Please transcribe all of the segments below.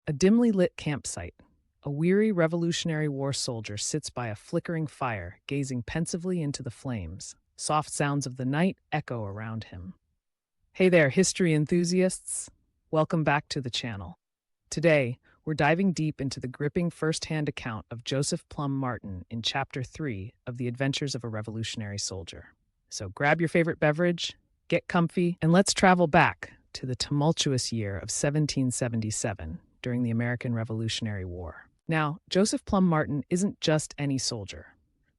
A dimly lit campsite. A weary Revolutionary War soldier sits by a flickering fire, gazing pensively into the flames. Soft sounds of the night echo around him. Hey there, history enthusiasts! Welcome back to the channel. Today, we're diving deep into the gripping first-hand account of Joseph Plumb Martin in Chapter 3 of The Adventures of a Revolutionary Soldier. So grab your favorite beverage, get comfy, and let's travel back to the tumultuous year of 1777 during the American Revolutionary War. Now, Joseph Plumb Martin isn't just any soldier.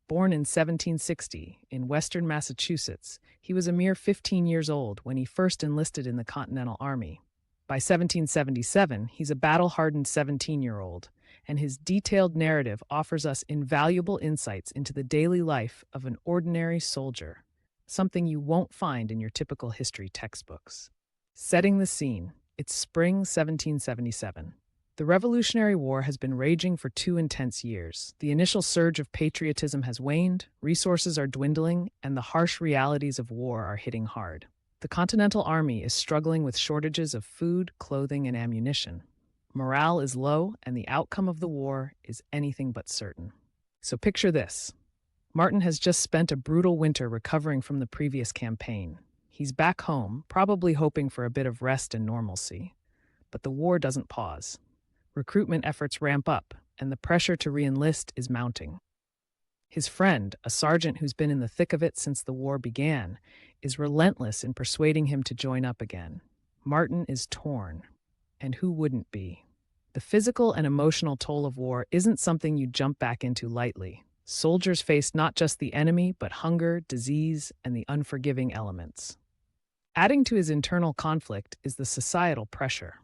Born in 1760 in western Massachusetts, he was a mere 15 years old when he first enlisted in the Continental Army. By 1777, he's a battle-hardened 17-year-old, and his detailed narrative offers us invaluable insights into the daily life of an ordinary soldier, something you won't find in your typical history textbooks. Setting the scene, it's spring 1777. The Revolutionary War has been raging for 2 intense years. The initial surge of patriotism has waned, resources are dwindling, and the harsh realities of war are hitting hard. The Continental Army is struggling with shortages of food, clothing, and ammunition. Morale is low, and the outcome of the war is anything but certain. So picture this. Martin has just spent a brutal winter recovering from the previous campaign. He's back home, probably hoping for a bit of rest and normalcy. But the war doesn't pause. Recruitment efforts ramp up, and the pressure to re-enlist is mounting. His friend, a sergeant who's been in the thick of it since the war began, is relentless in persuading him to join up again. Martin is torn, and who wouldn't be? The physical and emotional toll of war isn't something you jump back into lightly. Soldiers face not just the enemy, but hunger, disease, and the unforgiving elements. Adding to his internal conflict is the societal pressure.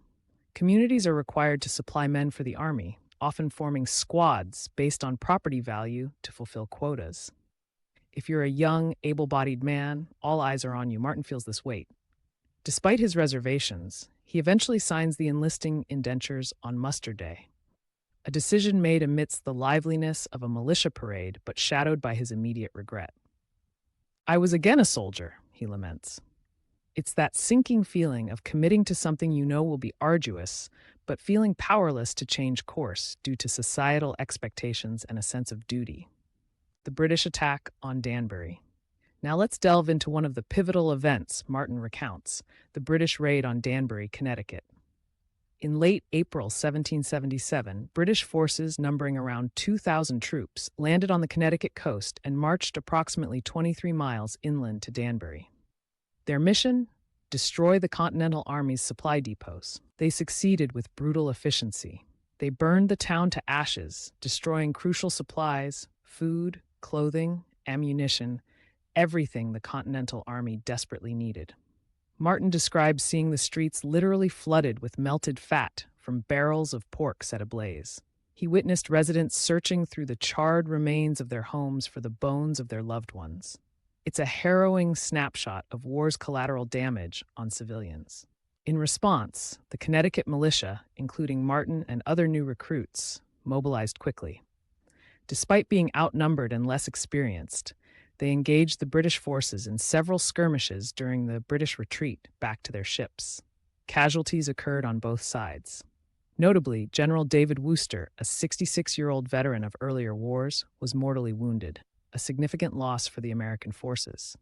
Communities are required to supply men for the army, often forming squads based on property value to fulfill quotas. If you're a young, able-bodied man, all eyes are on you. Martin feels this weight. Despite his reservations, he eventually signs the enlisting indentures on muster day, a decision made amidst the liveliness of a militia parade but shadowed by his immediate regret. "I was again a soldier," he laments. It's that sinking feeling of committing to something you know will be arduous, but feeling powerless to change course due to societal expectations and a sense of duty. The British attack on Danbury. Now let's delve into one of the pivotal events Martin recounts, the British raid on Danbury, Connecticut. In late April 1777, British forces numbering around 2,000 troops landed on the Connecticut coast and marched approximately 23 miles inland to Danbury. Their mission? Destroy the Continental Army's supply depots. They succeeded with brutal efficiency. They burned the town to ashes, destroying crucial supplies, food, clothing, ammunition, everything the Continental Army desperately needed. Martin describes seeing the streets literally flooded with melted fat from barrels of pork set ablaze. He witnessed residents searching through the charred remains of their homes for the bones of their loved ones. It's a harrowing snapshot of war's collateral damage on civilians. In response, the Connecticut militia, including Martin and other new recruits, mobilized quickly. Despite being outnumbered and less experienced, they engaged the British forces in several skirmishes during the British retreat back to their ships. Casualties occurred on both sides. Notably, General David Wooster, a 66-year-old veteran of earlier wars, was mortally wounded, a significant loss for the American forces.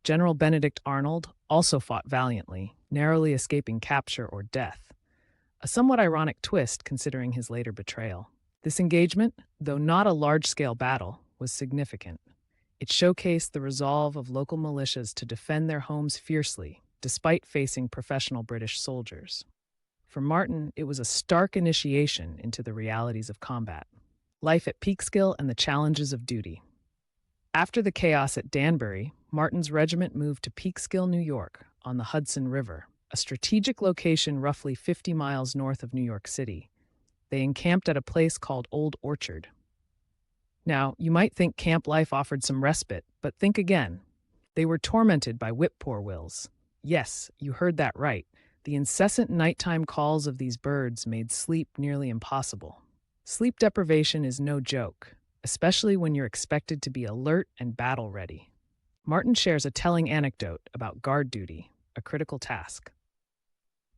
General Benedict Arnold also fought valiantly, narrowly escaping capture or death, a somewhat ironic twist considering his later betrayal. This engagement, though not a large-scale battle, was significant. It showcased the resolve of local militias to defend their homes fiercely, despite facing professional British soldiers. For Martin, it was a stark initiation into the realities of combat, life at Peekskill and the challenges of duty. After the chaos at Danbury, Martin's regiment moved to Peekskill, New York, on the Hudson River, a strategic location roughly 50 miles north of New York City. They encamped at a place called Old Orchard. Now, you might think camp life offered some respite, but think again. They were tormented by whippoorwills. Yes, you heard that right. The incessant nighttime calls of these birds made sleep nearly impossible. Sleep deprivation is no joke, especially when you're expected to be alert and battle-ready. Martin shares a telling anecdote about guard duty, a critical task.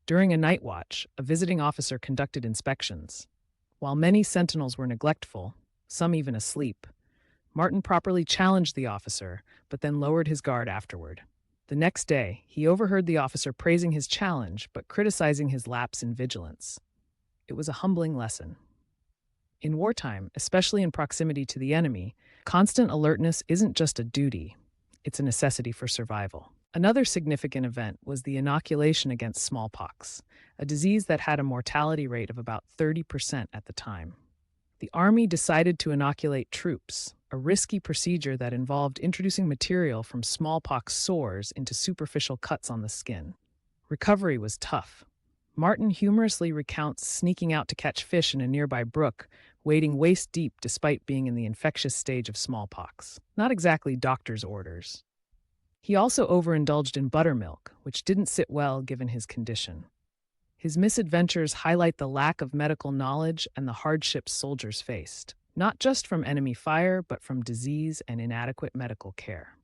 During a night watch, a visiting officer conducted inspections. While many sentinels were neglectful, some even asleep, Martin properly challenged the officer, but then lowered his guard afterward. The next day, he overheard the officer praising his challenge but criticizing his lapse in vigilance. It was a humbling lesson. In wartime, especially in proximity to the enemy, constant alertness isn't just a duty, it's a necessity for survival. Another significant event was the inoculation against smallpox, a disease that had a mortality rate of about 30% at the time. The Army decided to inoculate troops, a risky procedure that involved introducing material from smallpox sores into superficial cuts on the skin. Recovery was tough. Martin humorously recounts sneaking out to catch fish in a nearby brook, wading waist-deep despite being in the infectious stage of smallpox. Not exactly doctor's orders. He also overindulged in buttermilk, which didn't sit well given his condition. His misadventures highlight the lack of medical knowledge and the hardships soldiers faced, not just from enemy fire, but from disease and inadequate medical care.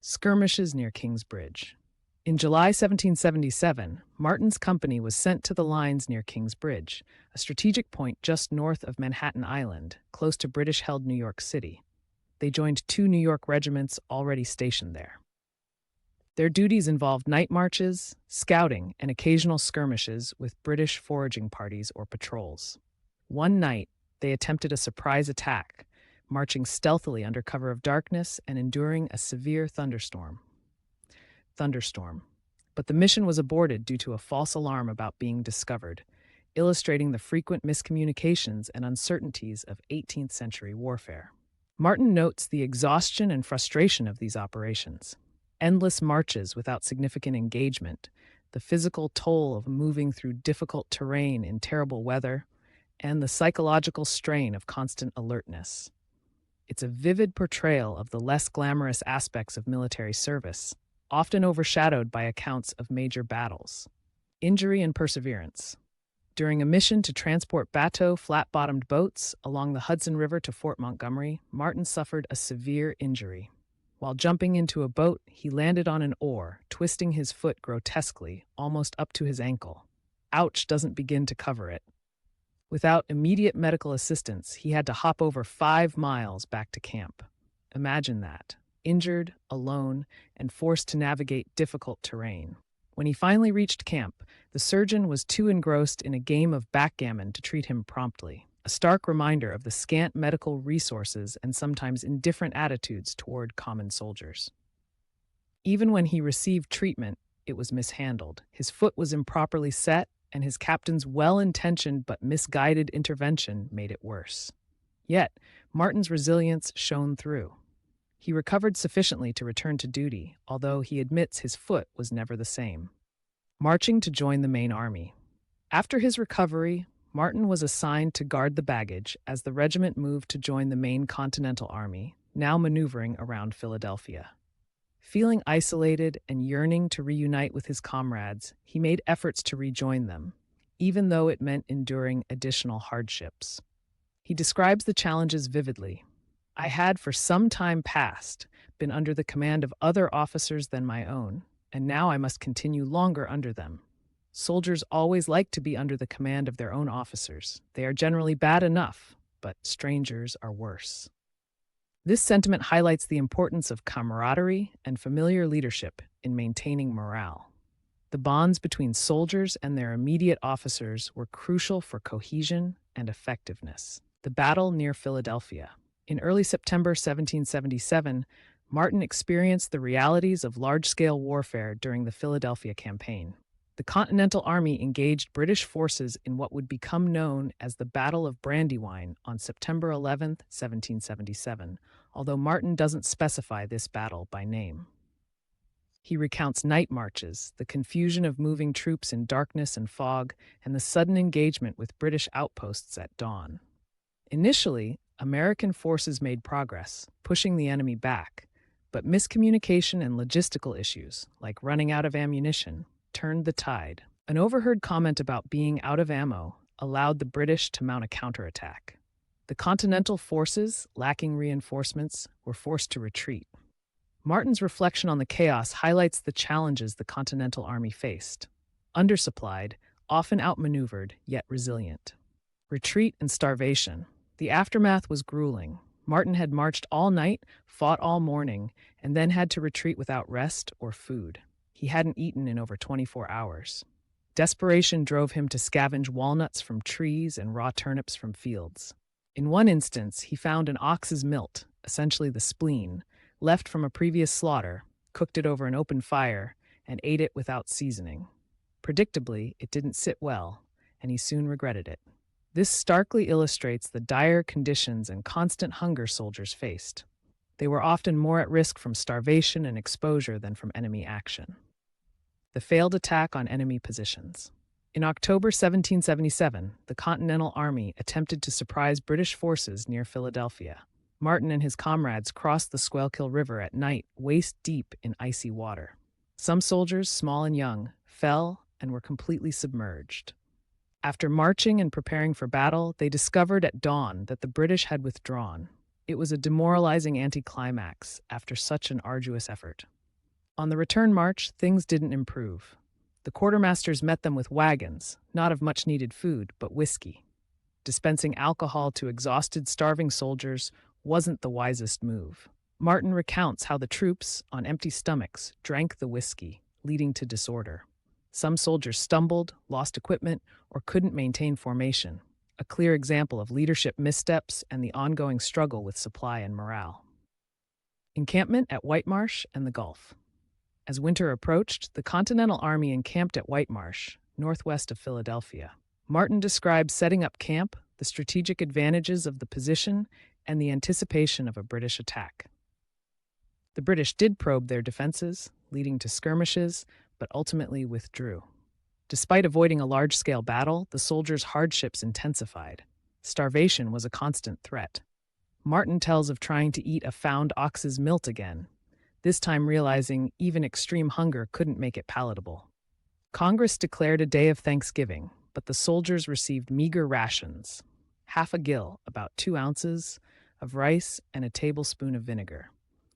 Skirmishes near Kingsbridge. In July 1777, Martin's company was sent to the lines near Kingsbridge, a strategic point just north of Manhattan Island, close to British-held New York City. They joined 2 New York regiments already stationed there. Their duties involved night marches, scouting, and occasional skirmishes with British foraging parties or patrols. One night, they attempted a surprise attack, marching stealthily under cover of darkness and enduring a severe thunderstorm. But the mission was aborted due to a false alarm about being discovered, illustrating the frequent miscommunications and uncertainties of 18th century warfare. Martin notes the exhaustion and frustration of these operations. Endless marches without significant engagement, the physical toll of moving through difficult terrain in terrible weather, and the psychological strain of constant alertness. It's a vivid portrayal of the less glamorous aspects of military service, often overshadowed by accounts of major battles. Injury and perseverance. During a mission to transport bateau flat-bottomed boats along the Hudson River to Fort Montgomery, Martin suffered a severe injury. While jumping into a boat, he landed on an oar, twisting his foot grotesquely, almost up to his ankle. Ouch doesn't begin to cover it. Without immediate medical assistance, he had to hop over 5 miles back to camp. Imagine that. Injured, alone, and forced to navigate difficult terrain. When he finally reached camp, the surgeon was too engrossed in a game of backgammon to treat him promptly, a stark reminder of the scant medical resources and sometimes indifferent attitudes toward common soldiers. Even when he received treatment, it was mishandled. His foot was improperly set, and his captain's well-intentioned but misguided intervention made it worse. Yet, Martin's resilience shone through. He recovered sufficiently to return to duty, although he admits his foot was never the same. Marching to join the main army. After his recovery, Martin was assigned to guard the baggage as the regiment moved to join the main Continental Army, now maneuvering around Philadelphia. Feeling isolated and yearning to reunite with his comrades, he made efforts to rejoin them, even though it meant enduring additional hardships. He describes the challenges vividly. I had for some time past been under the command of other officers than my own, and now I must continue longer under them. Soldiers always like to be under the command of their own officers. They are generally bad enough, but strangers are worse. This sentiment highlights the importance of camaraderie and familiar leadership in maintaining morale. The bonds between soldiers and their immediate officers were crucial for cohesion and effectiveness. The battle near Philadelphia. In early September 1777, Martin experienced the realities of large-scale warfare during the Philadelphia campaign. The Continental Army engaged British forces in what would become known as the Battle of Brandywine on September 11, 1777, although Martin doesn't specify this battle by name. He recounts night marches, the confusion of moving troops in darkness and fog, and the sudden engagement with British outposts at dawn. Initially, American forces made progress, pushing the enemy back, but miscommunication and logistical issues, like running out of ammunition, turned the tide. An overheard comment about being out of ammo allowed the British to mount a counterattack. The Continental forces, lacking reinforcements, were forced to retreat. Martin's reflection on the chaos highlights the challenges the Continental Army faced. undersupplied, often outmaneuvered, yet resilient. Retreat and starvation. The aftermath was grueling. Martin had marched all night, fought all morning, and then had to retreat without rest or food. He hadn't eaten in over 24 hours. Desperation drove him to scavenge walnuts from trees and raw turnips from fields. In one instance, he found an ox's milt, essentially the spleen, left from a previous slaughter, cooked it over an open fire, and ate it without seasoning. Predictably, it didn't sit well, and he soon regretted it. This starkly illustrates the dire conditions and constant hunger soldiers faced. They were often more at risk from starvation and exposure than from enemy action. The failed attack on enemy positions. In October 1777, the Continental Army attempted to surprise British forces near Philadelphia. Martin and his comrades crossed the Schuylkill River at night, waist-deep in icy water. Some soldiers, small and young, fell and were completely submerged. After marching and preparing for battle, they discovered at dawn that the British had withdrawn. It was a demoralizing anticlimax after such an arduous effort. On the return march, things didn't improve. The quartermasters met them with wagons, not of much-needed food, but whiskey. Dispensing alcohol to exhausted, starving soldiers wasn't the wisest move. Martin recounts how the troops, on empty stomachs, drank the whiskey, leading to disorder. Some soldiers stumbled, lost equipment, or couldn't maintain formation, a clear example of leadership missteps and the ongoing struggle with supply and morale. Encampment at Whitemarsh and the Gulf. As winter approached, the Continental Army encamped at Whitemarsh, northwest of Philadelphia. Martin describes setting up camp, the strategic advantages of the position, and the anticipation of a British attack. The British did probe their defenses, leading to skirmishes, but ultimately withdrew. Despite avoiding a large-scale battle, the soldiers' hardships intensified. Starvation was a constant threat. Martin tells of trying to eat a found ox's milt again, this time realizing even extreme hunger couldn't make it palatable. Congress declared a day of Thanksgiving, but the soldiers received meager rations, half a gill, about 2 ounces, of rice and a tablespoon of vinegar.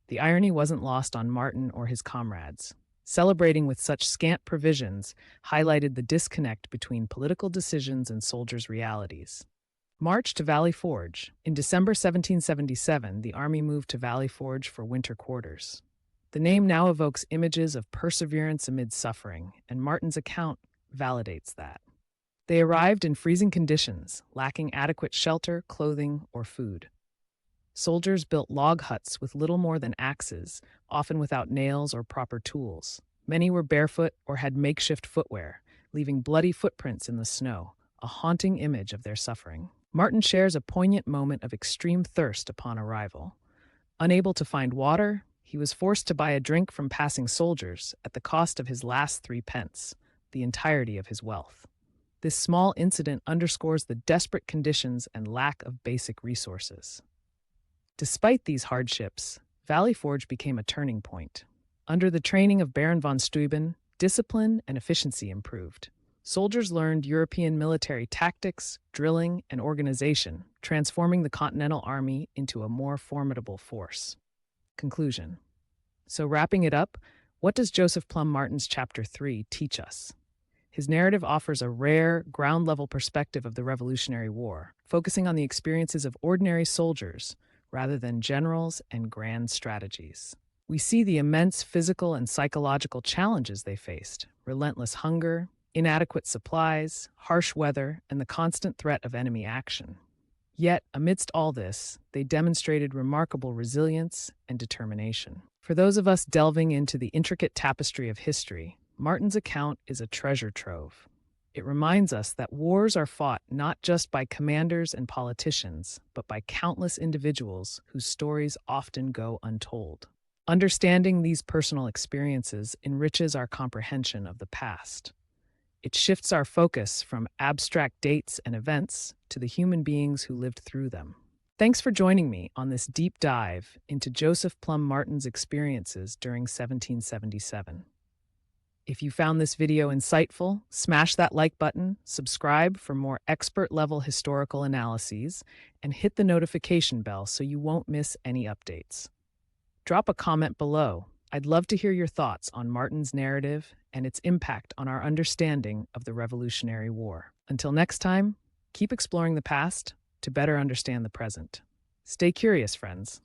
The irony wasn't lost on Martin or his comrades. Celebrating with such scant provisions highlighted the disconnect between political decisions and soldiers' realities. March to Valley Forge. In December 1777, the Army moved to Valley Forge for winter quarters. The name now evokes images of perseverance amid suffering, and Martin's account validates that. They arrived in freezing conditions, lacking adequate shelter, clothing, or food. Soldiers built log huts with little more than axes, often without nails or proper tools. Many were barefoot or had makeshift footwear, leaving bloody footprints in the snow, a haunting image of their suffering. Martin shares a poignant moment of extreme thirst upon arrival. Unable to find water, he was forced to buy a drink from passing soldiers at the cost of his last 3 pence, the entirety of his wealth. This small incident underscores the desperate conditions and lack of basic resources. Despite these hardships, Valley Forge became a turning point. Under the training of Baron von Steuben, discipline and efficiency improved. Soldiers learned European military tactics, drilling, and organization, transforming the Continental Army into a more formidable force. Conclusion. So wrapping it up, what does Joseph Plumb Martin's Chapter 3 teach us? His narrative offers a rare, ground-level perspective of the Revolutionary War, focusing on the experiences of ordinary soldiers rather than generals and grand strategies. We see the immense physical and psychological challenges they faced: relentless hunger, inadequate supplies, harsh weather, and the constant threat of enemy action. Yet, amidst all this, they demonstrated remarkable resilience and determination. For those of us delving into the intricate tapestry of history, Martin's account is a treasure trove. It reminds us that wars are fought not just by commanders and politicians, but by countless individuals whose stories often go untold. Understanding these personal experiences enriches our comprehension of the past. It shifts our focus from abstract dates and events to the human beings who lived through them. Thanks for joining me on this deep dive into Joseph Plumb Martin's experiences during 1777. If you found this video insightful, smash that like button, subscribe for more expert-level historical analyses, and hit the notification bell so you won't miss any updates. Drop a comment below. I'd love to hear your thoughts on Martin's narrative and its impact on our understanding of the Revolutionary War. Until next time, keep exploring the past to better understand the present. Stay curious, friends.